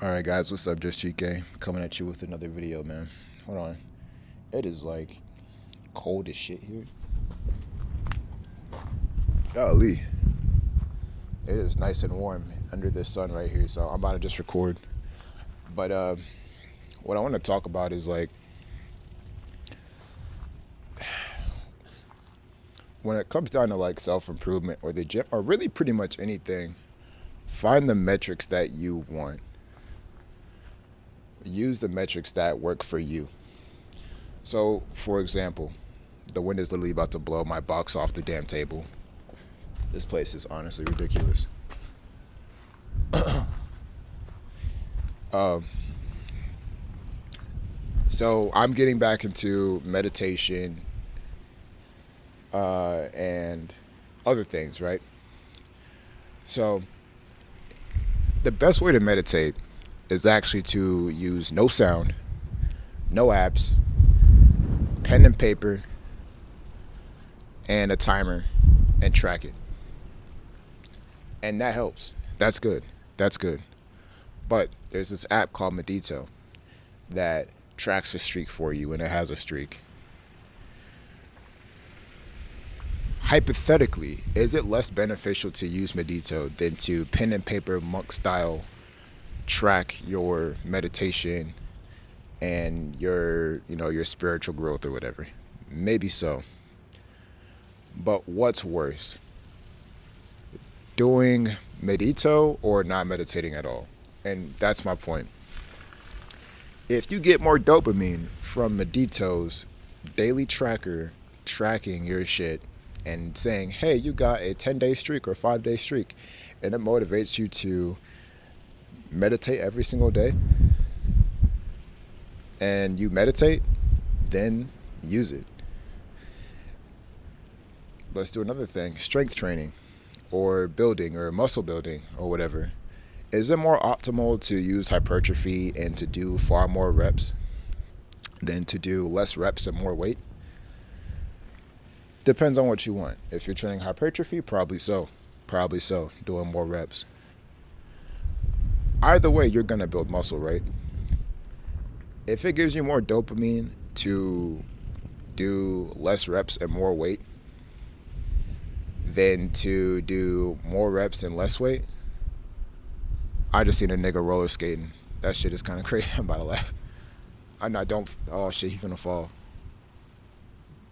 All right, guys, what's up? Just Chike coming at you with another video, man. Hold on. It is like cold as shit here. Golly. It is nice and warm under the sun right here, so I'm about to just record. But what I want to talk about is like when it comes down to like self improvement or the gym or really pretty much anything, find the metrics that you want. Use the metrics that work for you. So, for example, the wind is literally about to blow my box off the damn table. This place is honestly ridiculous. Um, so I'm getting back into meditation and other things, right? So the best way to meditate is actually to use no sound, no apps, pen and paper, and a timer, and track it. And that helps. That's good. That's good. But there's this app called Medito that tracks a streak for you, and it has a streak. Hypothetically, is it less beneficial to use Medito than to pen and paper monk style track your meditation and your spiritual growth or whatever? Maybe so. But what's worse? Doing Medito or not meditating at all? And that's my point. If you get more dopamine from Medito's daily tracker tracking your shit and saying, hey, you got a 10-day streak or 5-day streak, and it motivates you to meditate every single day, and you meditate, then use it. Let's do another thing, strength training or building or muscle building or whatever. Is it more optimal to use hypertrophy and to do far more reps than to do less reps and more weight? Depends on what you want. If you're training hypertrophy, probably so. Probably so, doing more reps. Either way, you're going to build muscle, right? If it gives you more dopamine to do less reps and more weight than to do more reps and less weight, I just seen a nigga roller skating. That shit is kind of crazy. I'm about to laugh. I'm not, don't, oh shit, he finna fall.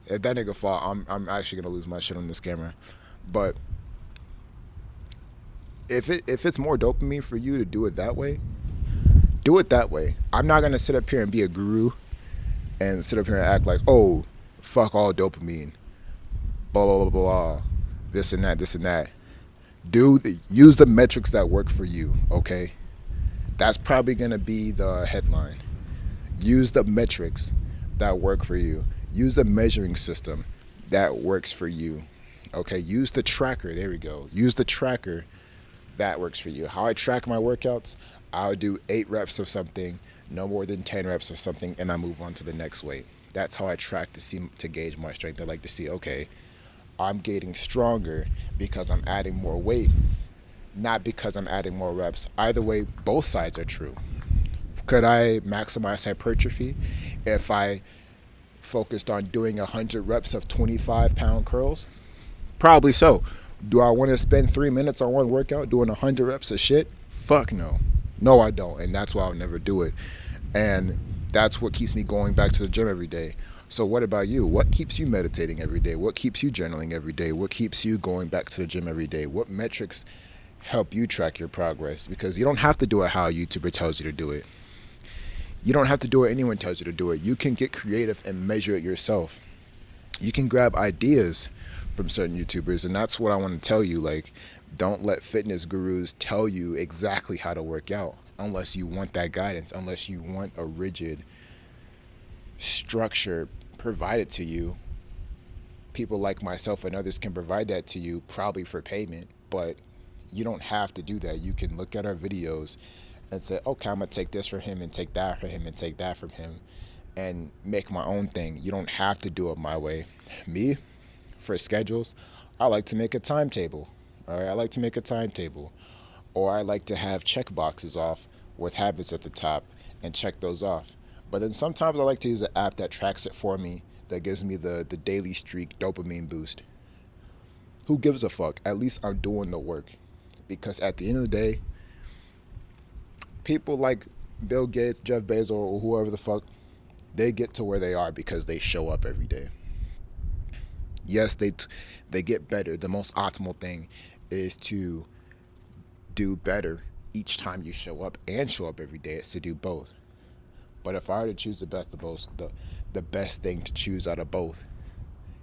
If that nigga fall, I'm actually gonna lose my shit on this camera. But if it's more dopamine for you to do it that way, do it that way. I'm not gonna sit up here and be a guru and sit up here and act like, oh, fuck all dopamine, blah blah blah blah, this and that, this and that. Use the metrics that work for you. Okay, that's probably gonna be the headline. Use the metrics that work for you. Use a measuring system that works for you. Okay, use the tracker. There we go. Use the tracker that works for you. How I track my workouts, I'll do 8 reps of something, no more than 10 reps of something, and I move on to the next weight. That's how I track to gauge my strength. I like to see, okay, I'm getting stronger because I'm adding more weight, not because I'm adding more reps. Either way, both sides are true. Could I maximize hypertrophy if I focused on doing 100 reps of 25-pound curls? Probably so. Do I want to spend 3 minutes on one workout doing 100 reps of shit? Fuck no. No, I don't. And that's why I'll never do it. And that's what keeps me going back to the gym every day. So what about you? What keeps you meditating every day? What keeps you journaling every day? What keeps you going back to the gym every day? What metrics help you track your progress? Because you don't have to do it how a YouTuber tells you to do it. You don't have to do it anyone tells you to do it. You can get creative and measure it yourself. You can grab ideas from certain YouTubers, and that's what I want to tell you. Like, don't let fitness gurus tell you exactly how to work out unless you want that guidance, unless you want a rigid structure provided to you. People like myself and others can provide that to you, probably for payment, but you don't have to do that. You can look at our videos and say, okay, I'm gonna take this from him and take that from him and take that from him and make my own thing. You don't have to do it my way. Me, for schedules, I like to make a timetable. All right, I like to make a timetable, or I like to have check boxes off with habits at the top and check those off. But then sometimes I like to use an app that tracks it for me, that gives me the daily streak dopamine boost. Who gives a fuck? At least I'm doing the work. Because at the end of the day, people like Bill Gates, Jeff Bezos, or whoever the fuck, they get to where they are because they show up every day. Yes, they get better. The most optimal thing is to do better each time you show up, and show up every day is to do both. But if I were to choose the best thing to choose out of both,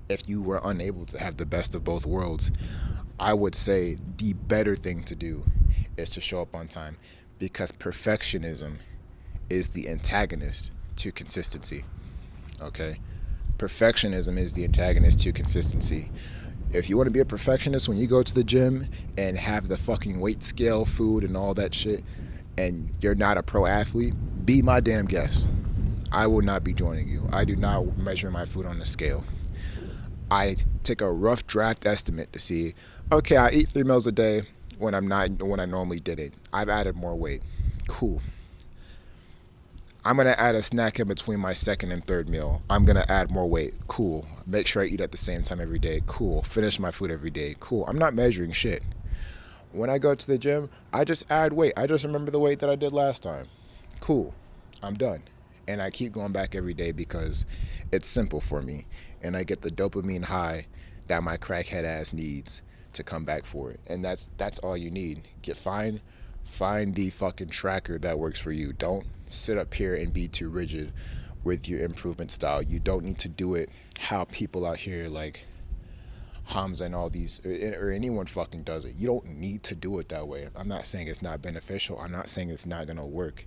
if you were unable to have the best of both worlds, I would say the better thing to do is to show up on time, because perfectionism is the antagonist to consistency. Okay? Perfectionism is the antagonist to consistency. If you want to be a perfectionist when you go to the gym and have the fucking weight scale, food, and all that shit, and you're not a pro athlete, be my damn guest. I will not be joining you. I do not measure my food on the scale. I take a rough draft estimate to see, okay, I eat 3 meals a day when I normally didn't. I've added more weight. Cool. I'm gonna add a snack in between my second and third meal. I'm gonna add more weight. Cool. Make sure I eat at the same time every day. Cool. Finish my food every day. Cool. I'm not measuring shit. When I go to the gym, I just add weight. I just remember the weight that I did last time. Cool. I'm done. And I keep going back every day because it's simple for me. And I get the dopamine high that my crackhead ass needs to come back for it. And that's all you need. Find the fucking tracker that works for you. Don't sit up here and be too rigid with your improvement style. You don't need to do it how people out here like Hamza and all these, or anyone fucking does it. You don't need to do it that way. I'm not saying it's not beneficial. I'm not saying it's not gonna work.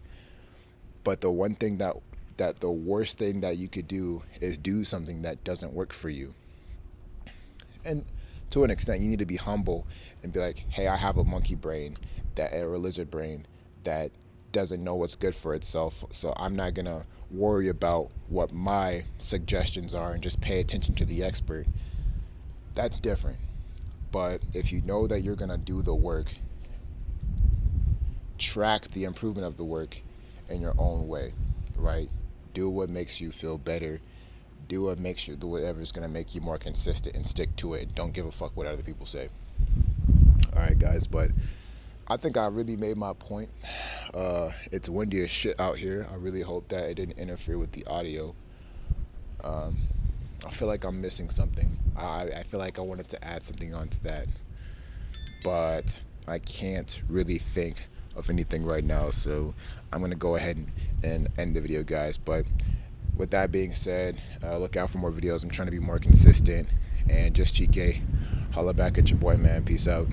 But the one thing that the worst thing that you could do is do something that doesn't work for you. And to an extent, you need to be humble and be like, hey, I have a monkey brain, or a lizard brain that doesn't know what's good for itself. So I'm not gonna worry about what my suggestions are and just pay attention to the expert. That's different. But if you know that you're gonna do the work, track the improvement of the work in your own way, right? Do what makes you feel better. Do what makes you, do whatever's gonna make you more consistent, and stick to it. Don't give a fuck what other people say. All right, guys, but I think I really made my point. It's windy as shit out here. I really hope that it didn't interfere with the audio. I feel like I'm missing something. I feel like I wanted to add something onto that, but I can't really think of anything right now. So I'm gonna go ahead and end the video, guys. But with that being said, look out for more videos. I'm trying to be more consistent. And just chike. Holla back at your boy, man. Peace out.